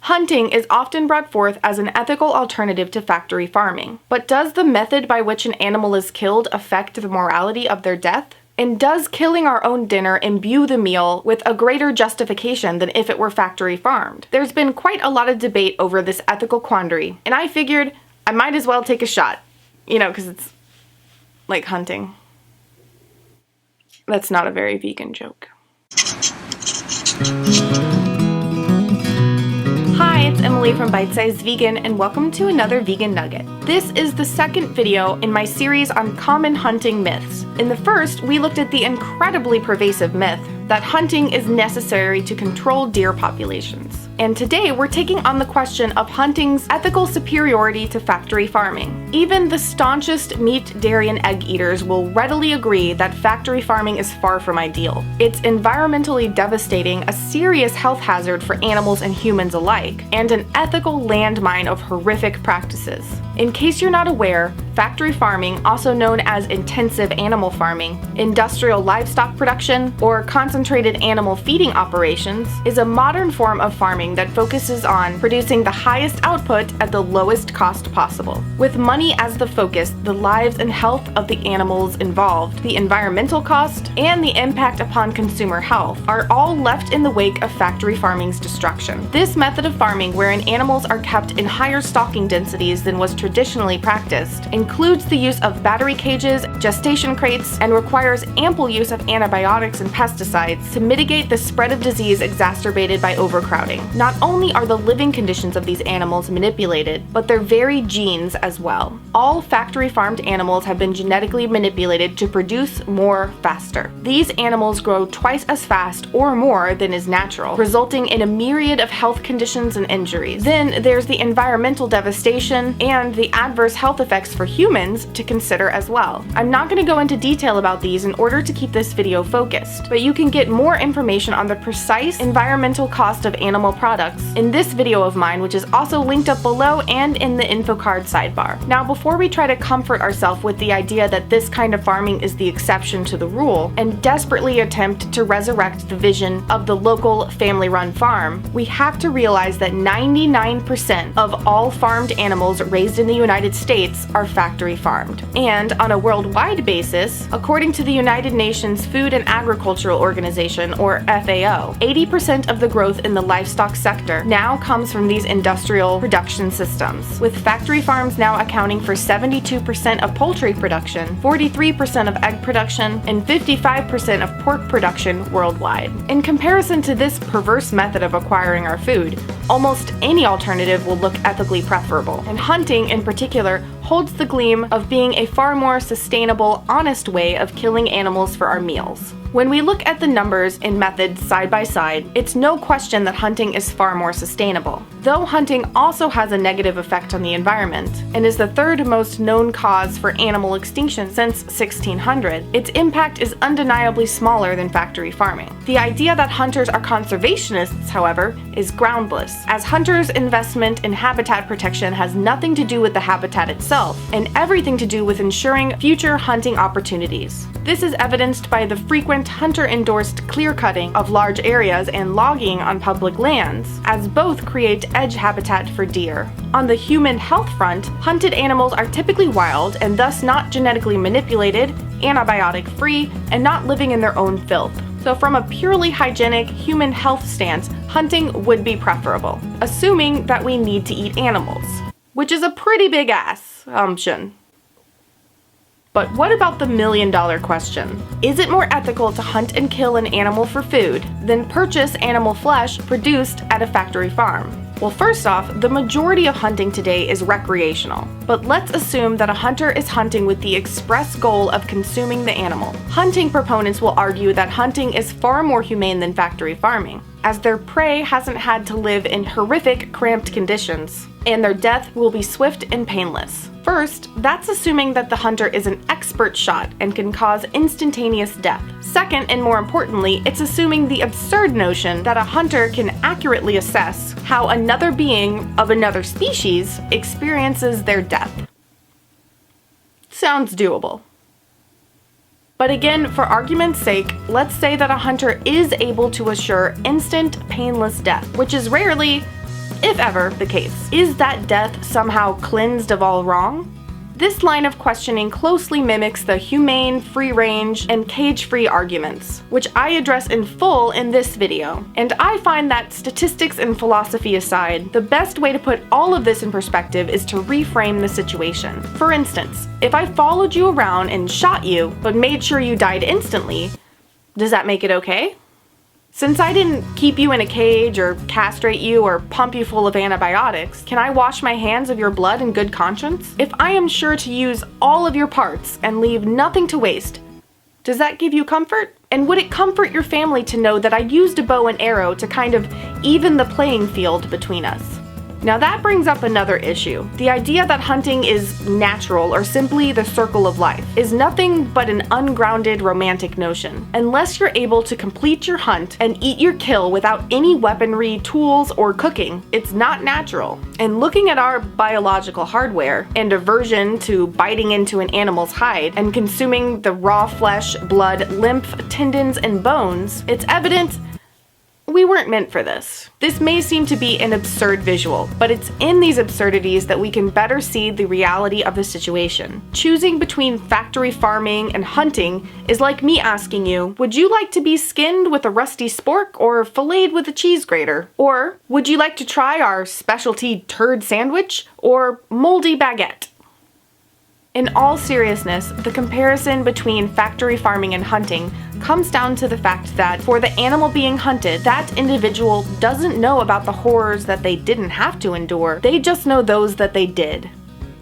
Hunting is often brought forth as an ethical alternative to factory farming. But does the method by which an animal is killed affect the morality of their death? And does killing our own dinner imbue the meal with a greater justification than if it were factory farmed? There's been quite a lot of debate over this ethical quandary, and I figured I might as well take a shot. You know, because it's like hunting. That's not a very vegan joke. Hi, it's Emily from Bite Size Vegan, and welcome to another Vegan Nugget. This is the second video in my series on common hunting myths. In the first, we looked at the incredibly pervasive myth that hunting is necessary to control deer populations. And today we're taking on the question of hunting's ethical superiority to factory farming. Even the staunchest meat, dairy, and egg eaters will readily agree that factory farming is far from ideal. It's environmentally devastating, a serious health hazard for animals and humans alike, and an ethical landmine of horrific practices. In case you're not aware, factory farming, also known as intensive animal farming, industrial livestock production, or concentrated animal feeding operations, is a modern form of farming that focuses on producing the highest output at the lowest cost possible. With money as the focus, the lives and health of the animals involved, the environmental cost, and the impact upon consumer health are all left in the wake of factory farming's destruction. This method of farming, wherein animals are kept in higher stocking densities than was traditionally practiced, includes the use of battery cages, gestation crates, and requires ample use of antibiotics and pesticides to mitigate the spread of disease exacerbated by overcrowding. Not only are the living conditions of these animals manipulated, but their very genes as well. All factory farmed animals have been genetically manipulated to produce more faster. These animals grow twice as fast or more than is natural, resulting in a myriad of health conditions and injuries. Then there's the environmental devastation and the adverse health effects for humans to consider as well. I'm not going to go into detail about these in order to keep this video focused, but you can get more information on the precise environmental cost of animal products in this video of mine, which is also linked up below and in the info card sidebar. Now, before we try to comfort ourselves with the idea that this kind of farming is the exception to the rule, and desperately attempt to resurrect the vision of the local family-run farm, we have to realize that 99% of all farmed animals raised in the United States are factory farmed. And on a worldwide basis, according to the United Nations Food and Agricultural Organization, or FAO, 80% of the growth in the livestock sector now comes from these industrial production systems, with factory farms now accounting for 72% of poultry production, 43% of egg production, and 55% of pork production worldwide. In comparison to this perverse method of acquiring our food, almost any alternative will look ethically preferable, and hunting in particular holds the gleam of being a far more sustainable, honest way of killing animals for our meals. When we look at the numbers and methods side by side, it's no question that hunting is far more sustainable. Though hunting also has a negative effect on the environment, and is the third most known cause for animal extinction since 1600, its impact is undeniably smaller than factory farming. The idea that hunters are conservationists, however, is groundless, as hunters' investment in habitat protection has nothing to do with the habitat itself, and everything to do with ensuring future hunting opportunities. This is evidenced by the frequent hunter-endorsed clear-cutting of large areas and logging on public lands, as both create edge habitat for deer. On the human health front, hunted animals are typically wild and thus not genetically manipulated, antibiotic-free, and not living in their own filth. So from a purely hygienic human health stance, hunting would be preferable, assuming that we need to eat animals, which is a pretty big assumption. But what about the million-dollar question? Is it more ethical to hunt and kill an animal for food than purchase animal flesh produced at a factory farm? Well, first off, the majority of hunting today is recreational. But let's assume that a hunter is hunting with the express goal of consuming the animal. Hunting proponents will argue that hunting is far more humane than factory farming, as their prey hasn't had to live in horrific, cramped conditions, and their death will be swift and painless. First, that's assuming that the hunter is an expert shot and can cause instantaneous death. Second, and more importantly, it's assuming the absurd notion that a hunter can accurately assess how another being of another species experiences their death. Sounds doable. But again, for argument's sake, let's say that a hunter is able to assure instant, painless death, which is rarely, if ever the case. Is that death somehow cleansed of all wrong? This line of questioning closely mimics the humane, free-range, and cage-free arguments, which I address in full in this video. And I find that statistics and philosophy aside, the best way to put all of this in perspective is to reframe the situation. For instance, if I followed you around and shot you, but made sure you died instantly, does that make it okay? Since I didn't keep you in a cage or castrate you or pump you full of antibiotics, can I wash my hands of your blood in good conscience? If I am sure to use all of your parts and leave nothing to waste, does that give you comfort? And would it comfort your family to know that I used a bow and arrow to kind of even the playing field between us? Now that brings up another issue. The idea that hunting is natural or simply the circle of life is nothing but an ungrounded romantic notion. Unless you're able to complete your hunt and eat your kill without any weaponry, tools, or cooking, it's not natural. And looking at our biological hardware and aversion to biting into an animal's hide and consuming the raw flesh, blood, lymph, tendons, and bones, it's evident we weren't meant for this. This may seem to be an absurd visual, but it's in these absurdities that we can better see the reality of the situation. Choosing between factory farming and hunting is like me asking you, would you like to be skinned with a rusty spork or filleted with a cheese grater? Or would you like to try our specialty turd sandwich or moldy baguette? In all seriousness, the comparison between factory farming and hunting comes down to the fact that for the animal being hunted, that individual doesn't know about the horrors that they didn't have to endure, they just know those that they did.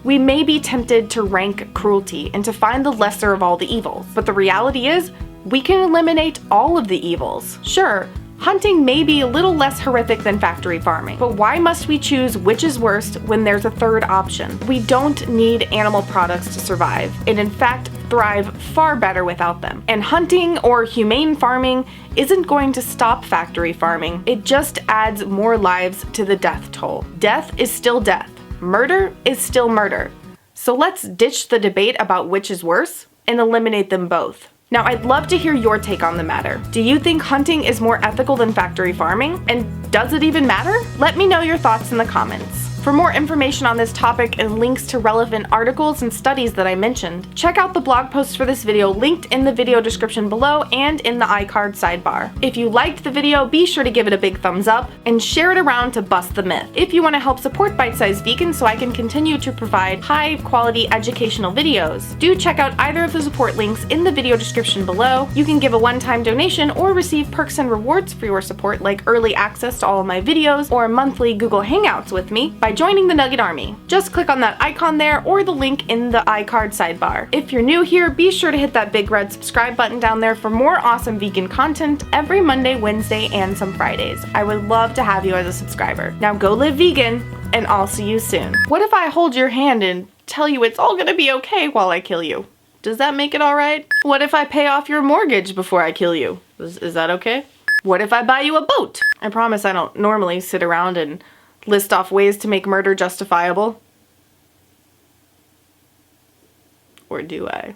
We may be tempted to rank cruelty and to find the lesser of all the evils, but the reality is, we can eliminate all of the evils. Sure, hunting may be a little less horrific than factory farming, but why must we choose which is worst when there's a third option? We don't need animal products to survive, and in fact, thrive far better without them. And hunting or humane farming isn't going to stop factory farming, it just adds more lives to the death toll. Death is still death. Murder is still murder. So let's ditch the debate about which is worse and eliminate them both. Now, I'd love to hear your take on the matter. Do you think hunting is more ethical than factory farming? And does it even matter? Let me know your thoughts in the comments. For more information on this topic and links to relevant articles and studies that I mentioned, check out the blog post for this video linked in the video description below and in the iCard sidebar. If you liked the video, be sure to give it a big thumbs up and share it around to bust the myth. If you want to help support Bite Size Vegan so I can continue to provide high quality educational videos, do check out either of the support links in the video description below. You can give a one-time donation or receive perks and rewards for your support like early access to all of my videos or monthly Google Hangouts with me by joining the Nugget Army. Just click on that icon there or the link in the iCard sidebar. If you're new here, be sure to hit that big red subscribe button down there for more awesome vegan content every Monday, Wednesday, and some Fridays. I would love to have you as a subscriber. Now go live vegan, and I'll see you soon. What if I hold your hand and tell you it's all gonna be okay while I kill you? Does that make it alright? What if I pay off your mortgage before I kill you? Is that okay? What if I buy you a boat? I promise I don't normally sit around and list off ways to make murder justifiable. Or do I?